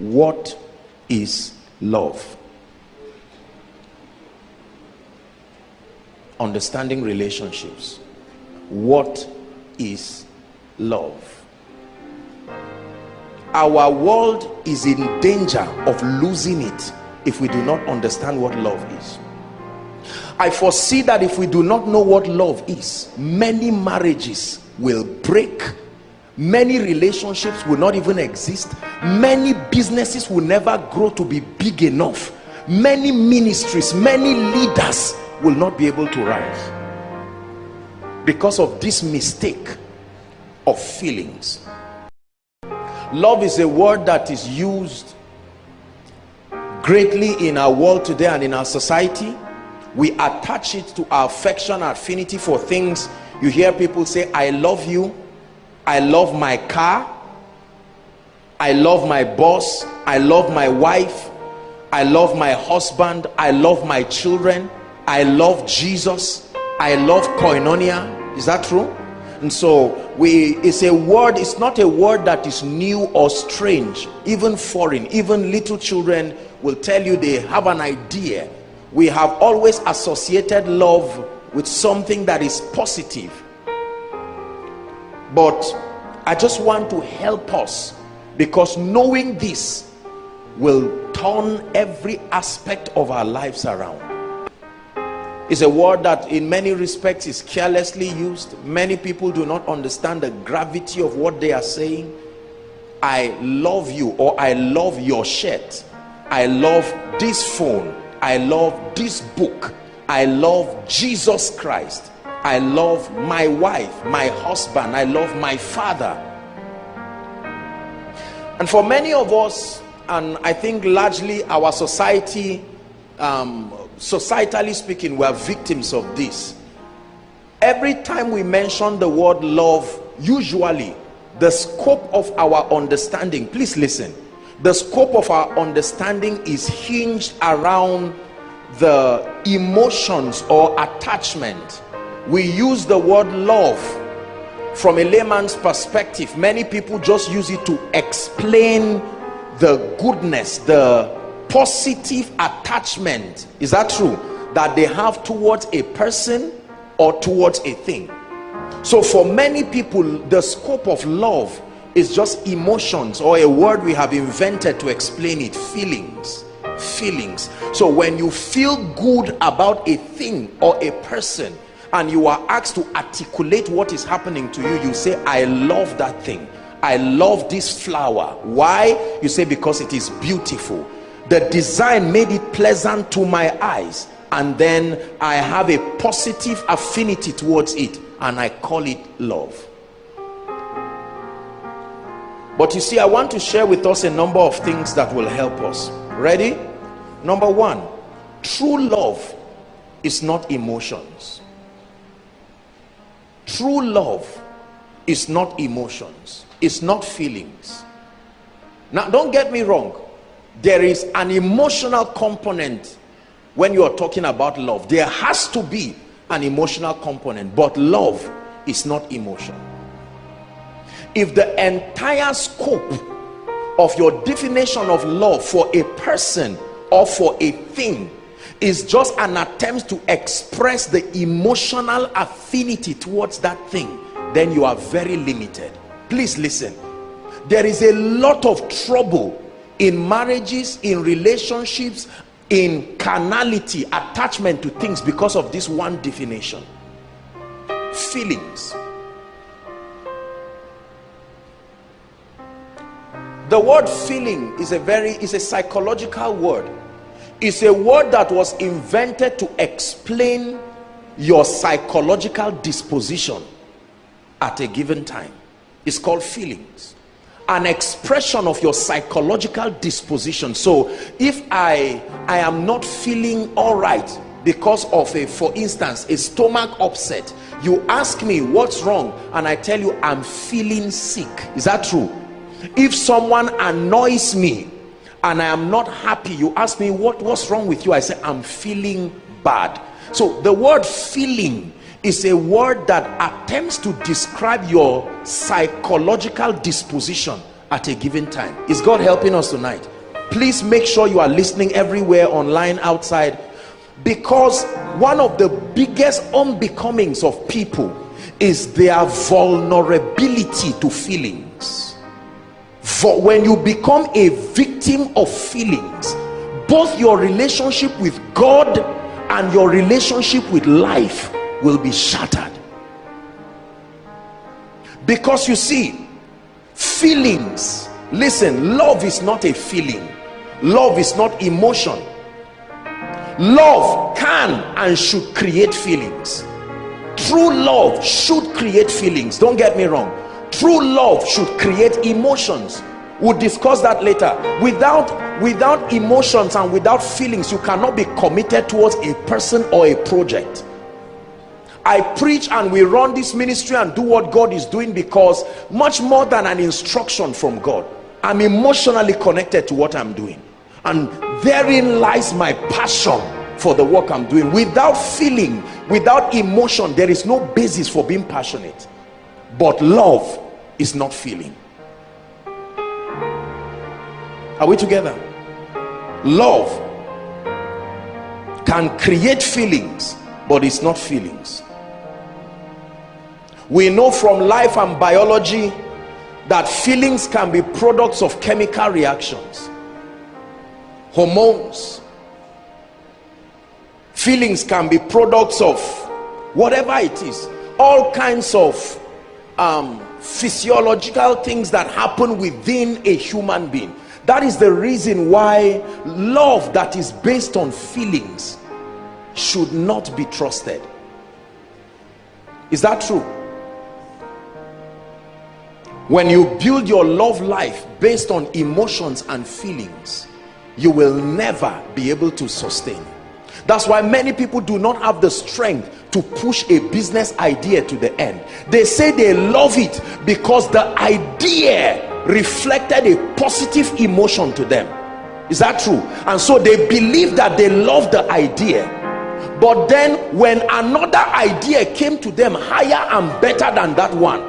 What is love? Understanding relationships. What is love? Our world is in danger of losing it if we do not understand what love is. I foresee that if we do not know what love is, many marriages will break, many relationships will not even exist, many businesses will never grow to be big enough, many ministries, many leaders will not be able to rise because of this mistake of feelings. Love is a word that is used greatly in our world today and in our society. We attach it to our affection, our affinity for things. You hear people say, I love you, I love my car, I love my boss, I love my wife, I love my husband, I love my children, I love Jesus, I love koinonia. Is that true? And so it's a word, it's not a word that is new or strange, even foreign. Even little children will tell you they have an idea. We have always associated love with something that is positive. But I just want to help us, because knowing this will turn every aspect of our lives around. It's a word that in many respects is carelessly used. Many people do not understand the gravity of what they are saying. I love you, or I love your shirt, I love this phone, I love this book, I love Jesus Christ, I love my wife, my husband, I love my father. And for many of us, and I think largely our society, societally speaking, we are victims of this. Every time we mention the word love, usually the scope of our understanding, please listen, the scope of our understanding is hinged around the emotions or attachment. We use the word love from a layman's perspective. Many people just use it to explain the goodness, the positive attachment, is that true, that they have towards a person or towards a thing. So for many people, the scope of love is just emotions, or a word we have invented to explain it, feelings. So when you feel good about a thing or a person and you are asked to articulate what is happening to you, you say, I love that thing, I love this flower. Why? You say, because it is beautiful, the design made it pleasant to my eyes, and then I have a positive affinity towards it, and I call it love. But you see, I want to share with us a number of things that will help us. Ready? Number one, true love is not emotions. True love is not emotions. It's not feelings. Now, don't get me wrong. There is an emotional component when you are talking about love. There has to be an emotional component, but love is not emotion. If the entire scope of your definition of love for a person or for a thing is just an attempt to express the emotional affinity towards that thing, then you are very limited. Please listen. There is a lot of trouble in marriages, in relationships, in carnality, attachment to things, because of this one definition: feelings. The word feeling is a psychological word. It's a word that was invented to explain your psychological disposition at a given time. It's called feelings, an expression of your psychological disposition. So if I am not feeling all right because of for instance, a stomach upset, you ask me what's wrong, and I tell you I'm feeling sick. Is that true? If someone annoys me and I am not happy, you ask me what's wrong with you, I say I'm feeling bad. So the word feeling is a word that attempts to describe your psychological disposition at a given time. Is God helping us tonight? Please make sure you are listening everywhere, online, outside, because one of the biggest unbecomings of people is their vulnerability to feelings. For when you become a victim of feelings, both your relationship with God and your relationship with life will be shattered. Because you see, feelings, listen, love is not a feeling. Love is not emotion. Love can and should create feelings. True love should create feelings. Don't get me wrong. True love should create emotions. We'll discuss that later. Without emotions and without feelings, you cannot be committed towards a person or a project. I preach and we run this ministry and do what God is doing because much more than an instruction from God, I'm emotionally connected to what I'm doing, and therein lies my passion for the work I'm doing. Without feeling, without emotion, there is no basis for being passionate. But love is not feeling. Are we together? Love can create feelings, but it's not feelings. We know from life and biology that feelings can be products of chemical reactions, hormones. Feelings can be products of whatever it is, all kinds of physiological things that happen within a human being. That is the reason why love that is based on feelings should not be trusted. Is that true? When you build your love life based on emotions and feelings, you will never be able to sustain. That's why many people do not have the strength to push a business idea to the end. They say they love it because the idea reflected a positive emotion to them. Is that true? And so they believe that they love the idea. But then when another idea came to them higher and better than that one,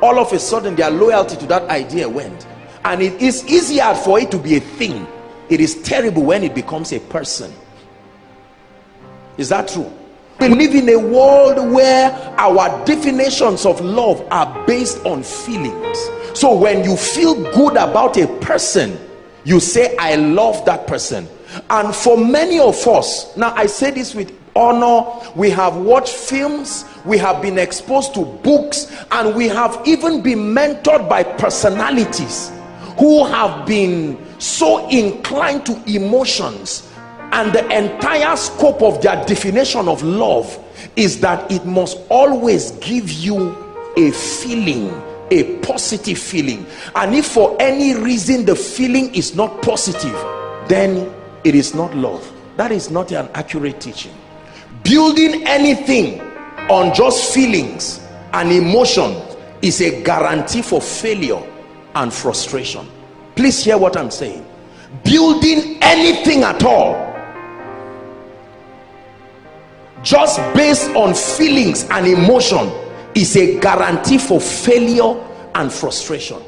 all of a sudden their loyalty to that idea went. And it is easier for it to be a thing. It is terrible when it becomes a person. Is that true? We live in a world where our definitions of love are based on feelings. So when you feel good about a person, you say, I love that person. And for many of us, now I say this with honor, we have watched films, we have been exposed to books, and we have even been mentored by personalities who have been so inclined to emotions, and the entire scope of their definition of love is that it must always give you a feeling, a positive feeling. And if for any reason the feeling is not positive, then it is not love. That is not an accurate teaching. Building anything on just feelings and emotion is a guarantee for failure and frustration. Please hear what I'm saying. Building anything at all just based on feelings and emotion is a guarantee for failure and frustration.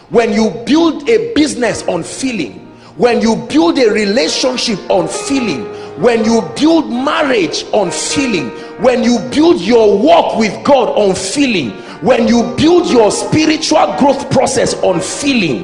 When you build a business on feeling, when you build a relationship on feeling, when you build marriage on feeling, when you build your walk with God on feeling, when you build your spiritual growth process on feeling,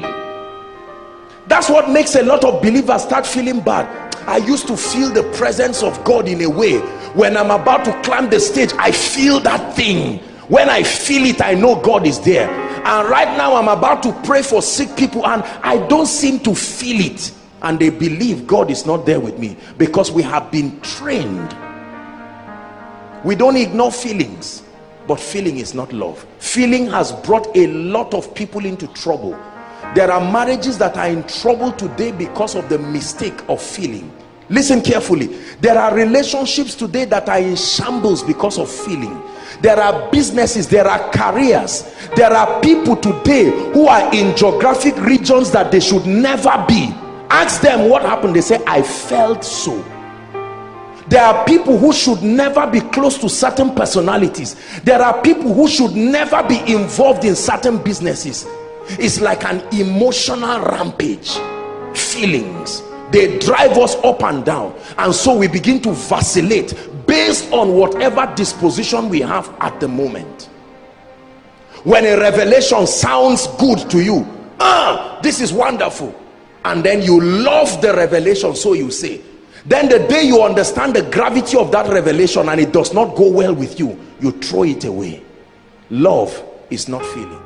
that's what makes a lot of believers start feeling bad. I used to feel the presence of God in a way. When I'm about to climb the stage, I feel that thing. When I feel it, I know God is there. And right now I'm about to pray for sick people and I don't seem to feel it, and they believe God is not there with me, because we have been trained. We don't ignore feelings, but feeling is not love. Feeling has brought a lot of people into trouble. There are marriages that are in trouble today because of the mistake of feeling. Listen carefully. There are relationships today that are in shambles because of feeling. There are businesses, there are careers, there are people today who are in geographic regions that they should never be. Ask them what happened, they say, I felt so. There are people who should never be close to certain personalities. There are people who should never be involved in certain businesses. is like an emotional rampage. Feelings, they drive us up and down, and so we begin to vacillate based on whatever disposition we have at the moment. When a revelation sounds good to you, this is wonderful, and then you love the revelation, so you say. Then the day you understand the gravity of that revelation and it does not go well with you, you throw it away. Love is not feeling.